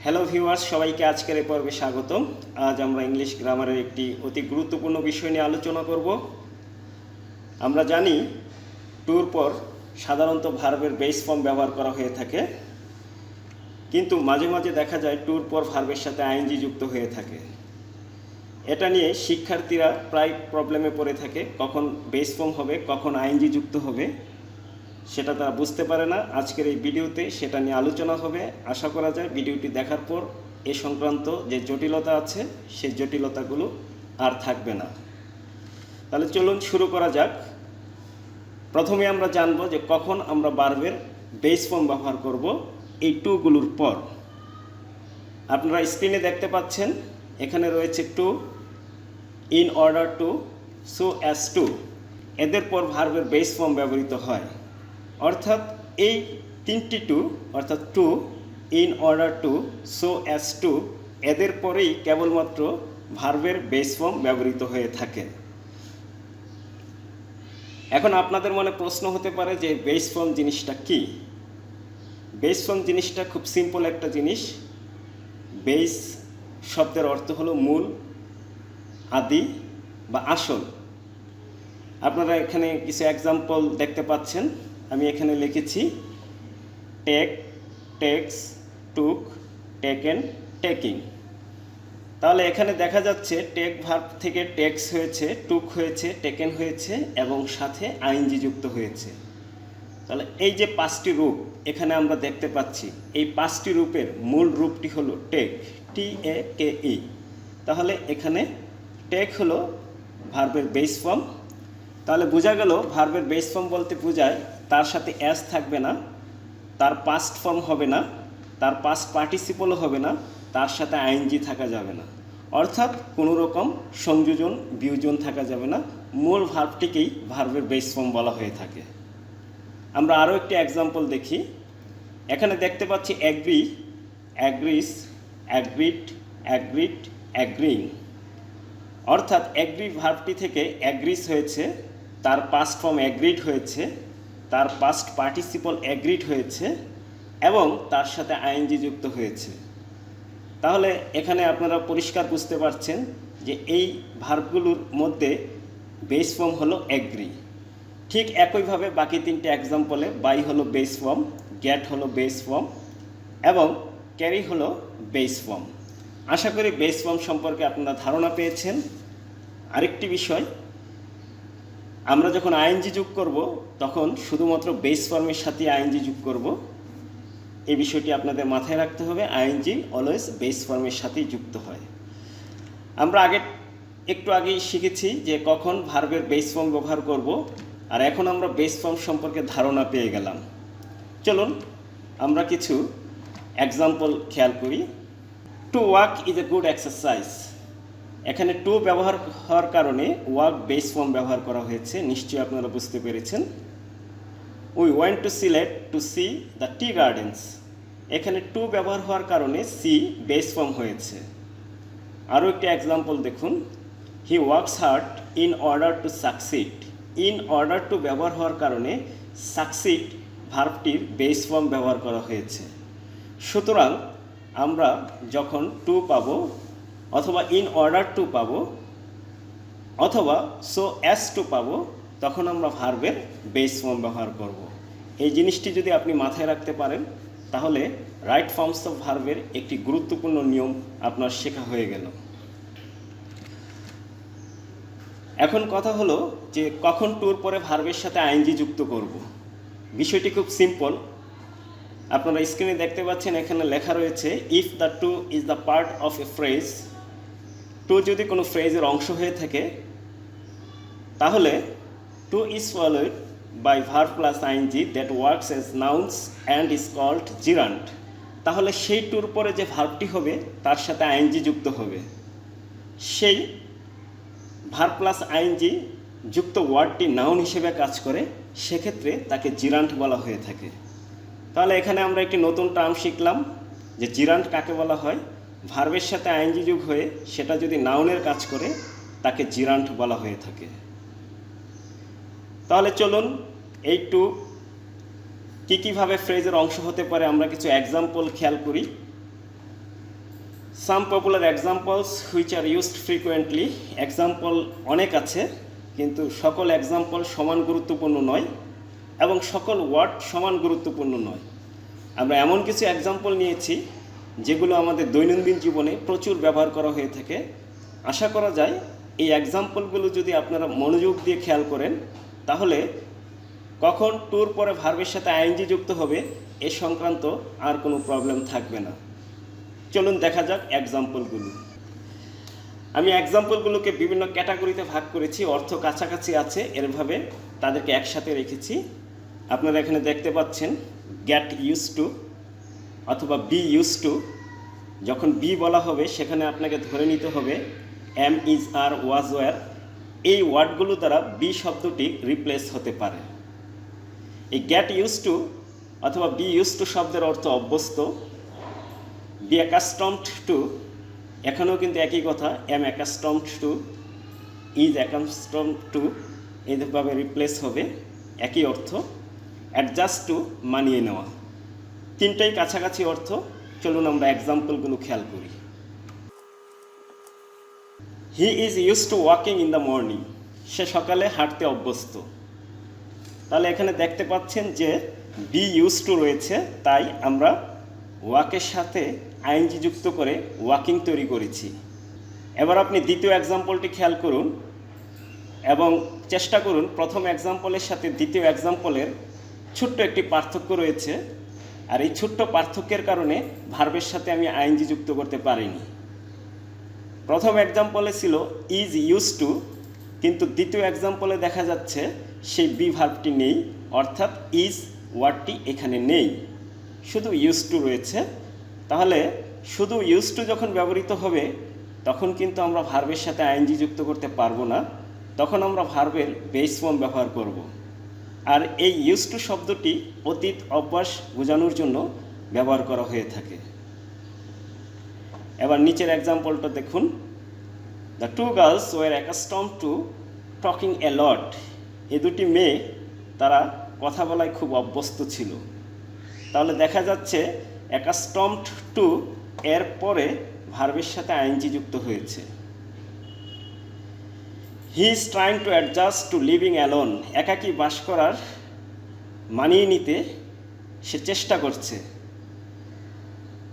Hello viewers, সবাইকে আজকের এই পর্বে স্বাগতম। আজ আমরা ইংলিশ গ্রামারের একটি অতি গুরুত্বপূর্ণ বিষয় নিয়ে আলোচনা করব। আমরা জানি টুর পর সাধারণত ভার্বের বেস ফর্ম ব্যবহার করা হয়ে থাকে, কিন্তু মাঝে মাঝে দেখা যায় টুর পর ভার্বের সাথে আইএনজি যুক্ত হয়ে থাকে। এটা নিয়ে শিক্ষার্থীরা প্রায় প্রবলেমে পড়ে থাকে, কখন বেস ফর্ম হবে, কখন আইএনজি যুক্ত হবে, সেটা তারা বুঝতে পারে না। আজকের এই ভিডিওতে সেটা নিয়ে আলোচনা হবে। আশা করা যায় ভিডিওটি দেখার পর এ সংক্রান্ত যে জটিলতা আছে সেই জটিলতাগুলো আর থাকবে না। তাহলে চলুন শুরু করা যাক। প্রথমে আমরা জানব যে কখন আমরা ভার্বের বেস ফর্ম ব্যবহার করব এই টুগুলোর পর। আপনারা স্ক্রিনে দেখতে পাচ্ছেন, এখানে রয়েছে to, in order to, so as to. এদের পর ভার্বের বেস ফর্ম ব্যবহৃত হয়। অর্থাৎ এই তিনটি টু, অর্থাৎ to, in order to, so as to, এদের পরেই কেবলমাত্র ভার্বের বেস ফর্ম ব্যবহৃত হয়ে থাকে। এখন আপনাদের মনে প্রশ্ন হতে পারে যে বেস ফর্ম জিনিসটা কি? বেস ফর্ম জিনিসটা খুব সিম্পল একটা জিনিস। বেস শব্দের অর্থ হলো মূল, আদি বা আসল। আপনারা এখানে কিছু এক্সাম্পল দেখতে পাচ্ছেন। আমি এখানে লিখেছি টেক, টেক্স, টুক, টেকেন, টেকিং। তাহলে এখানে দেখা যাচ্ছে টেক ভার্ব থেকে টেক্স হয়েছে, টুক হয়েছে, টেকেন হয়েছে এবং সাথে আইএনজি যুক্ত হয়েছে। তাহলে এই যে পাঁচটি রূপ এখানে আমরা দেখতে পাচ্ছি, এই পাঁচটি রূপের মূল রূপটি হলো টেক, TAKE। তাহলে এখানে টেক হলো ভার্বের বেস ফর্ম। তাহলে বোঝা গেল ভার্বের বেস ফর্ম বলতে বোঝায় তার সাথে অ্যাস থাকবে না, তার পাস্ট ফর্ম হবে না, তার পাস্ট পার্টিসিপলও হবে না, তার সাথে আইএনজি থাকা যাবে না। অর্থাৎ কোনো রকম সংযোজন বিয়োজন থাকা যাবে না। মূল ভার্বটিকেই ভার্বের বেস ফর্ম বলা হয়ে থাকে। আমরা আরও একটি এক্সাম্পল দেখি। এখানে দেখতে পাচ্ছি অ্যাগ্রি, অ্যাগ্রিস, অ্যাগ্রিড, অ্যাগ্রিড, অ্যাগ্রিং। অর্থাৎ অ্যাগ্রি ভার্বটি থেকে অ্যাগ্রিস হয়েছে, তার পাস্ট ফর্ম অ্যাগ্রিড হয়েছে, তার পাস্ট পার্টিসিপল অ্যাগ্রিড হয়েছে এবং তার সাথে আইএনজি যুক্ত হয়েছে। তাহলে এখানে আপনারা পরিষ্কার বুঝতে পারছেন যে এই ভার্বগুলোর মধ্যে বেস ফর্ম হলো অ্যাগ্রি। ঠিক একইভাবে বাকি তিনটে এক্সাম্পলে বাই হলো বেস ফর্ম, গেট হলো বেস ফর্ম এবং ক্যারি হলো বেস ফর্ম। আশা করি বেস ফর্ম সম্পর্কে আপনারা ধারণা পেয়েছেন। আরেকটি বিষয়, আমরা যখন আইএনজি যোগ করব তখন শুধুমাত্র বেস ফর্মের সাথে আইএনজি যোগ করব। এই বিষয়টি আপনাদের মাথায় রাখতে হবে। আইএনজি অলওয়েজ বেস ফর্মের সাথেই যুক্ত হয়। আমরা একটু আগেই শিখেছি যে কখন ভার্বের বেস ফর্ম ব্যবহার করব, আর এখন আমরা বেস ফর্ম সম্পর্কে ধারণা পেয়ে গেলাম। চলুন আমরা কিছু এক্সাম্পল খেয়াল করি। To walk is a good exercise. এখানে টু ব্যবহার হওয়ার কারণে ওয়াক বেস ফর্ম ব্যবহার করা হয়েছে, নিশ্চয়ই আপনারা বুঝতে পেরেছেন। We went to Sylhet to see the tea gardens. এখানে টু ব্যবহার হওয়ার কারণে সি বেস ফর্ম হয়েছে। আরও একটি এক্সাম্পল দেখুন। He works hard in order to succeed. In order two ব্যবহার হওয়ার কারণে সাকসিড ভার্বটির বেস ফর্ম ব্যবহার করা হয়েছে। সুতরাং আমরা যখন টু পাবো অথবা ইন অর্ডার টু পাবো অথবা সো অ্যাজ টু পাবো, তখন আমরা ভার্বের বেস ফর্ম ব্যবহার করব। এই জিনিসটি যদি আপনি মাথায় রাখতে পারেন তাহলে রাইট ফর্মস অফ ভার্বের একটি গুরুত্বপূর্ণ নিয়ম আপনার শেখা হয়ে গেল। এখন কথা হলো যে কখন টুর পরে ভার্বের সাথে আইএনজি যুক্ত করব। বিষয়টি খুব সিম্পল। আপনারা স্ক্রিনে দেখতে পাচ্ছেন, এখানে লেখা রয়েছে if the to is the part of a phrase. To যদি কোনো ফ্রেজের অংশ হয়ে থাকে তাহলে to is followed by verb plus ING that works as nouns and is called gerund. তাহলে সেই টুর পরে যে ভার্বটি হবে তার সাথে আইএনজি যুক্ত হবে। সেই ভার্ব প্লাস আইএনজি যুক্ত ওয়ার্ডটি নাউন হিসেবে কাজ করে, সেক্ষেত্রে তাকে জিরান্ট বলা হয়ে থাকে। তাহলে এখানে আমরা একটি নতুন টার্ম শিখলাম যে জিরান্ট কাকে বলা হয়। ভার্বের সাথে আইএনজি যোগ হয়ে সেটা যদি নাউনের কাজ করে তাকে জিরান্ট বলা হয়ে থাকে। তাহলে চলুন এই টু কীভাবে ফ্রেজের অংশ হতে পারে আমরা কিছু এক্সাম্পল খেয়াল করি। Some popular examples which are used frequently, example অনেক আছে কিন্তু সকল এক্সাম্পল সমান গুরুত্বপূর্ণ নয় এবং সকল ওয়ার্ড সমান গুরুত্বপূর্ণ নয়। আমরা এমন কিছু এক্সাম্পল নিয়েছি যেগুলো আমাদের দৈনন্দিন জীবনে প্রচুর ব্যবহার করা হয়ে থাকে। আশা করা যায় এই এক্সাম্পলগুলো যদি আপনারা মনোযোগ দিয়ে খেয়াল করেন তাহলে কখন টুর পরে ভার্বের সাথে আইএনজি যুক্ত হবে এ সংক্রান্ত আর কোনো প্রবলেম থাকবে না। চলুন দেখা যাক এক্সাম্পলগুলো। আমি এক্সাম্পলগুলোকে বিভিন্ন ক্যাটাগরিতে ভাগ করেছি, অর্থ কাছাকাছি আছে এরভাবে তাদেরকে একসাথে রেখেছি। আপনারা এখানে দেখতে পাচ্ছেন গেট ইউজ টু অথবা বি ইউজ টু। যখন বি বলা হবে সেখানে আপনাকে ধরে নিতে হবে am, is, are, was, were এই ওয়ার্ডগুলো দ্বারা বি শব্দটি রিপ্লেস হতে পারে। এই গেট ইউজ টু অথবা বি ইউজ টু শব্দের অর্থ অভ্যস্ত। বি অ্যাকাস্টমড টু, এখানেও কিন্তু একই কথা, am accustomed to, is accustomed to এইভাবে রিপ্লেস হবে, একই অর্থ। অ্যাডজাস্ট টু, মানিয়ে নেওয়া। তিনটাই কাছাকাছি অর্থ। চলুন আমরা এক্সাম্পলগুলো খেয়াল করি। He is use to walking in the morning, সে সকালে হাঁটতে অভ্যস্ত। তাহলে এখানে দেখতে পাচ্ছেন যে বি ইউজ টু রয়েছে, তাই আমরা ওয়াকের সাথে আইএনজি যুক্ত করে ওয়াকিং তৈরি করেছি। এবার আপনি দ্বিতীয় এক্সাম্পলটি খেয়াল করুন এবং চেষ্টা করুন প্রথম এক্সাম্পলের সাথে দ্বিতীয় এক্সাম্পলের ছোট্ট একটি পার্থক্য রয়েছে, আর এই ছোট্ট পার্থক্যের কারণে ভার্বের সাথে আমি আইএনজি যুক্ত করতে পারিনি। প্রথম এক্সাম্পলে ছিল ইজ ইউজ টু, কিন্তু দ্বিতীয় এক্সাম্পলে দেখা যাচ্ছে সেই বি ভার্বটি নেই, অর্থাৎ ইজ ওয়ার্ডটি এখানে নেই, শুধু ইউজ টু রয়েছে। তাহলে শুধু ইউজ টু যখন ব্যবহৃত হবে তখন কিন্তু আমরা ভার্বের সাথে আইএনজি যুক্ত করতে পারবো না, তখন আমরা ভার্বের বেস ফর্ম ব্যবহার করব। আর এই ইউজ টু শব্দটি অতীত অভ্যাস বোঝানোর জন্য ব্যবহার করা হয়ে থাকে। এবার নিচের এক্সাম্পলটা দেখুন। The two girls were accustomed to talking a lot, এই দুটি মেয়ে তারা কথা বলায় খুব অভ্যস্ত ছিল। তাহলে দেখা যাচ্ছে অ্যাকাস্টমড টু এর পরে ভার্বের সাথে আইএনজি যুক্ত হয়েছে। He is trying to adjust to living alone, একাকী বাস করার মানিয়ে নিতে সে চেষ্টা করছে।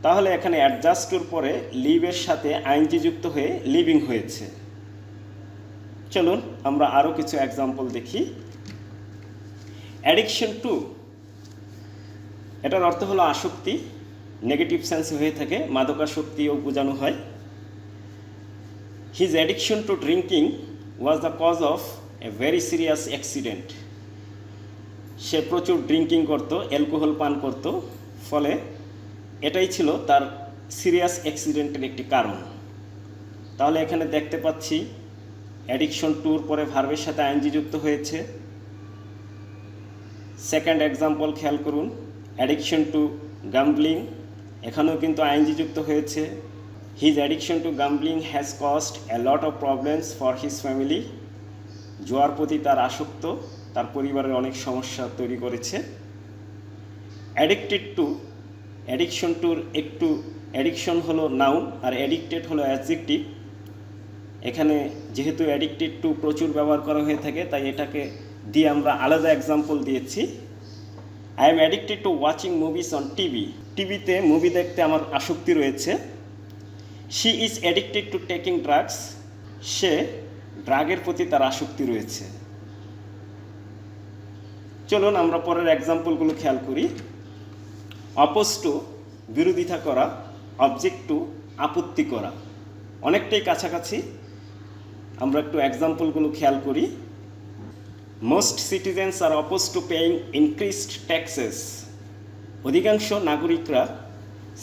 তাহলে এখানে অ্যাডজাস্ট টুর পরে লিভের সাথে আইএনজি যুক্ত হয়ে লিভিং হয়েছে। চলুন আমরা আরও কিছু এক্সাম্পল দেখি। অ্যাডিকশন টু, এটার অর্থ হলো আসক্তি, নেগেটিভ সেন্সে হয়ে থাকে, মাদকাসক্তিও বোঝানো হয়। His addiction to drinking was the cause of a very serious accident, সে প্রচুর ড্রিঙ্কিং করত, অ্যালকোহল পান করত, ফলে এটাই ছিল তার সিরিয়াস অ্যাক্সিডেন্টের একটি কারণ। তাহলে এখানে দেখতে পাচ্ছি অ্যাডিকশন টুর পরে ভার্বের সাথে আইএনজি যুক্ত হয়েছে। সেকেন্ড এক্সাম্পল খেয়াল করুন, অ্যাডিকশন টু গাম্বলিং, এখানেও কিন্তু আইএনজি যুক্ত হয়েছে। His addiction to gambling has caused a lot of problems for his family, জুয়ার প্রতি তার আসক্ত তার পরিবারের অনেক সমস্যা তৈরি করেছে। অ্যাডিক্টেড টু, অ্যাডিকশন টুর একটু, অ্যাডিকশন হলো নাউন আর অ্যাডিক্টেড হলো অ্যাডজেক্টিভ। এখানে যেহেতু অ্যাডিক্টেড টু প্রচুর ব্যবহার করা হয়ে থাকে তাই এটাকে দিয়ে আমরা আলাদা এক্সাম্পল দিয়েছি। I am addicted to watching movies on TV, টিভিতে মুভি দেখতে আমার আসক্তি রয়েছে। She is addicted to taking drugs, সে ড্রাগের প্রতি তার আসক্তি রয়েছে। চলুন আমরা পরের এক্সাম্পলগুলো খেয়াল করি। অপোজ টু, বিরোধিতা করা, অবজেক্ট টু, আপত্তি করা, অনেকটাই কাছাকাছি। আমরা একটু এক্সাম্পলগুলো খেয়াল করি। Most citizens are oppose to paying increased taxes, অধিকাংশ নাগরিকরা,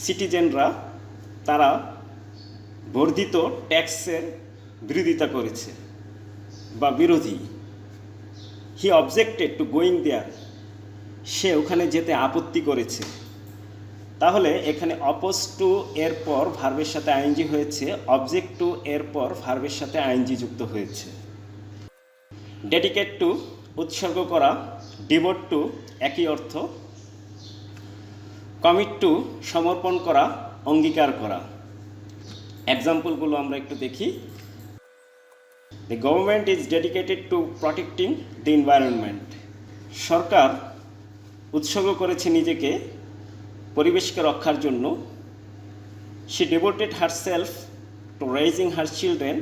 সিটিজেনরা তারা বর্ধিত ট্যাক্সের বিরোধিতা করেছে বা বিরোধী। হি অবজেক্টেড টু গোয়িং দেয়ার, সে ওখানে যেতে আপত্তি করেছে। তাহলে এখানে অপোজ টু এর পর ভার্বের সাথে আইএনজি হয়েছে, অবজেক্ট টু এর পর ভার্বের সাথে আইএনজি যুক্ত হয়েছে। ডেডিকেট টু, উৎসর্গ করা, ডিভোট টু একই অর্থ। কমিট টু, সমর্পণ করা, অঙ্গীকার করা। এক্সাম্পলগুলো আমরা একটু দেখি। The government is dedicated to protecting the environment. সরকার উৎসর্গ করেছে নিজেকে পরিবেশকে রক্ষার জন্য। She devoted herself to raising her children.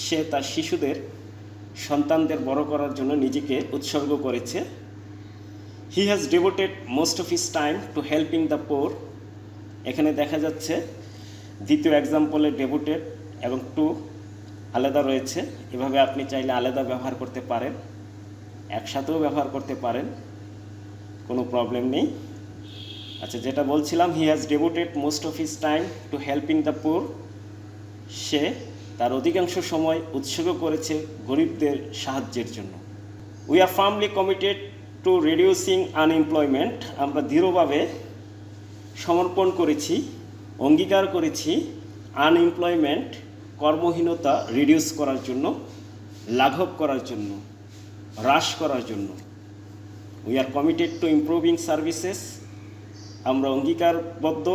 সে তার শিশুদের, সন্তানদের বড় করার জন্য নিজেকে উৎসর্গ করেছে। He has devoted most of his time to helping the poor. এখানে দেখা যাচ্ছে দ্বিতীয় এক্সাম্পলে ডেভোটেড এবং টু আলাদা রয়েছে। এভাবে আপনি চাইলে আলাদা ব্যবহার করতে পারেন, একসাথেও ব্যবহার করতে পারেন, কোনো প্রবলেম নেই। আচ্ছা, যেটা বলছিলাম, he has devoted most of his time to helping the poor. সে তার অধিকাংশ সময় উৎসর্গ করেছে গরিবদের সাহায্যের জন্য। We are firmly committed two reducing unemployment. আমরা দৃঢ়ভাবে সমর্পণ করেছি, অঙ্গীকার করেছি আনএমপ্লয়মেন্ট, কর্মহীনতা রিডিউস করার জন্য, লাঘব করার জন্য, হ্রাস করার জন্য। We are committed two improving services. আমরা অঙ্গীকারবদ্ধ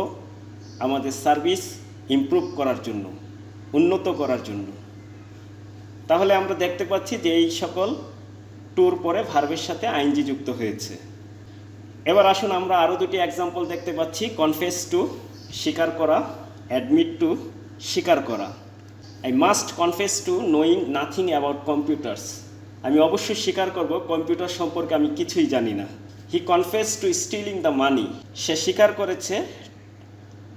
আমাদের সার্ভিস ইমপ্রুভ করার জন্য, উন্নত করার জন্য। তাহলে আমরা দেখতে পাচ্ছি যে এই সকল টুর পরে ভার্বের সাথে আইএনজি যুক্ত হয়েছে। এবার আসুন আমরা আরও দুটি এক্সাম্পল দেখতে পাচ্ছি। কনফেস টু, স্বীকার করা। অ্যাডমিট টু, স্বীকার করা। I must confess to knowing nothing about computers. আমি অবশ্যই স্বীকার করব কম্পিউটার সম্পর্কে আমি কিছুই জানি না। He confess to stealing the money. সে স্বীকার করেছে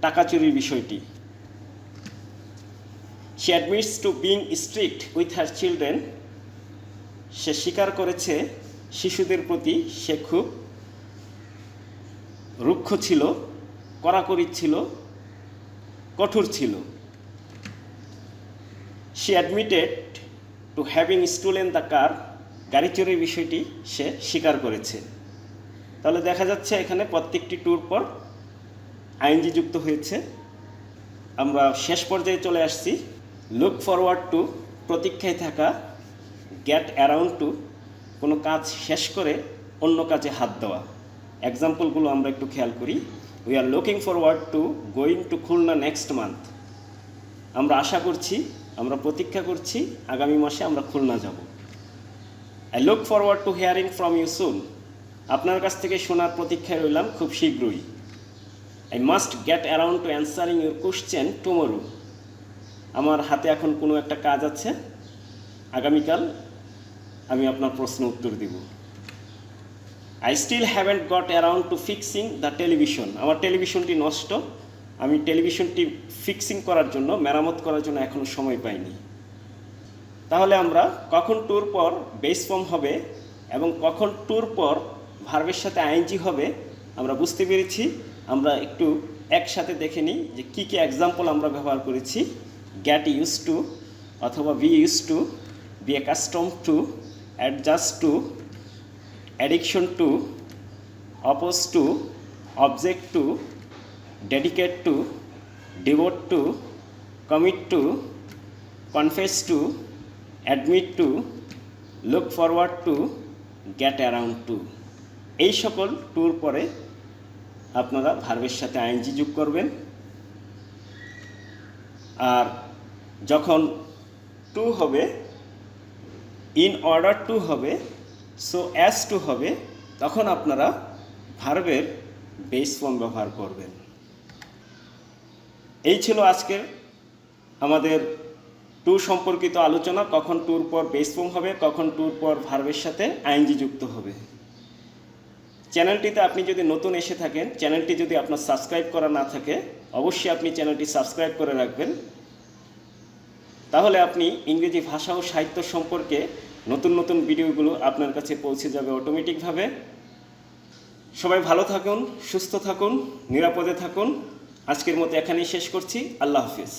টাকা চুরির বিষয়টি। She admits to being strict with her children. সে স্বীকার করেছে শিশুদের প্রতি সে খুব রুক্ষ ছিল, কড়াকড়ি ছিল, কঠোর ছিল। She admitted to having stolen the car. গাড়ি চুরির বিষয়টি সে স্বীকার করেছে। তাহলে দেখা যাচ্ছে এখানে প্রত্যেকটি টুর পর আইএনজি যুক্ত হয়েছে। আমরা শেষ পর্যায়ে চলে আসছি। লুক ফরওয়ার্ড টু, প্রতীক্ষায় থাকা। গেট অ্যারাউন্ড টু, কোনো কাজ শেষ করে অন্য কাজে হাত দেওয়া। এক্সাম্পলগুলো আমরা একটু খেয়াল করি। We are looking forward to going to Khulna next month. আমরা আশা করছি, আমরা প্রতীক্ষা করছি আগামী মাসে আমরা খুলনা যাব। I look forward to hearing from you soon. আপনার কাছ থেকে শোনার প্রতীক্ষায় রইলাম খুব শীঘ্রই। I must get around to answering your question tomorrow. আমার হাতে এখন কোনো একটা কাজ আছে, আগামীকাল আমি আপনার প্রশ্ন উত্তর দিব। I still haven't got around to fixing the television. আমার টেলিভিশনটি নষ্ট, আমি টেলিভিশনটি ফিক্সিং করার জন্য, মেরামত করার জন্য এখনও সময় পাইনি। তাহলে আমরা কখন টুর পর বেস ফর্ম হবে এবং কখন টুর পর ভার্বের সাথে আইএনজি হবে আমরা বুঝতে পেরেছি। আমরা একটু একসাথে দেখে নিই যে কী কী এক্সাম্পল আমরা ব্যবহার করেছি। গেট ইউজ টু অথবা be used to, be accustomed to, adjust to, addiction to, oppose to, object to, dedicate to, devote to, commit to, confess to, admit to, look forward to, get around to. এই সকল টুর পরে আপনারা ভার্বের সাথে ING যোগ করবেন। আর যখন two হবে, ইন অর্ডার টু হবে, সো অ্যাজ টু হবে, তখন আপনারা ভার্বের বেস ফর্ম ব্যবহার করবেন। এই ছিল আজকের আমাদের টু সম্পর্কিত আলোচনা। কখন টুর পর বেস ফর্ম হবে, কখন টুর পর ভার্বের সাথে আইএনজি যুক্ত হবে। চ্যানেলটিতে আপনি যদি নতুন এসে থাকেন, চ্যানেলটি যদি আপনার সাবস্ক্রাইব করা না থাকে, অবশ্যই আপনি চ্যানেলটি সাবস্ক্রাইব করে রাখবেন। তাহলে আপনি ইংরেজি ভাষা ও সাহিত্য সম্পর্কে নতুন নতুন ভিডিওগুলো আপনার কাছে পৌঁছে যাবে অটোমেটিকভাবে। সবাই ভালো থাকুন, সুস্থ থাকুন, নিরাপদে থাকুন। আজকের মতো এখানেই শেষ করছি। আল্লাহ হাফিজ।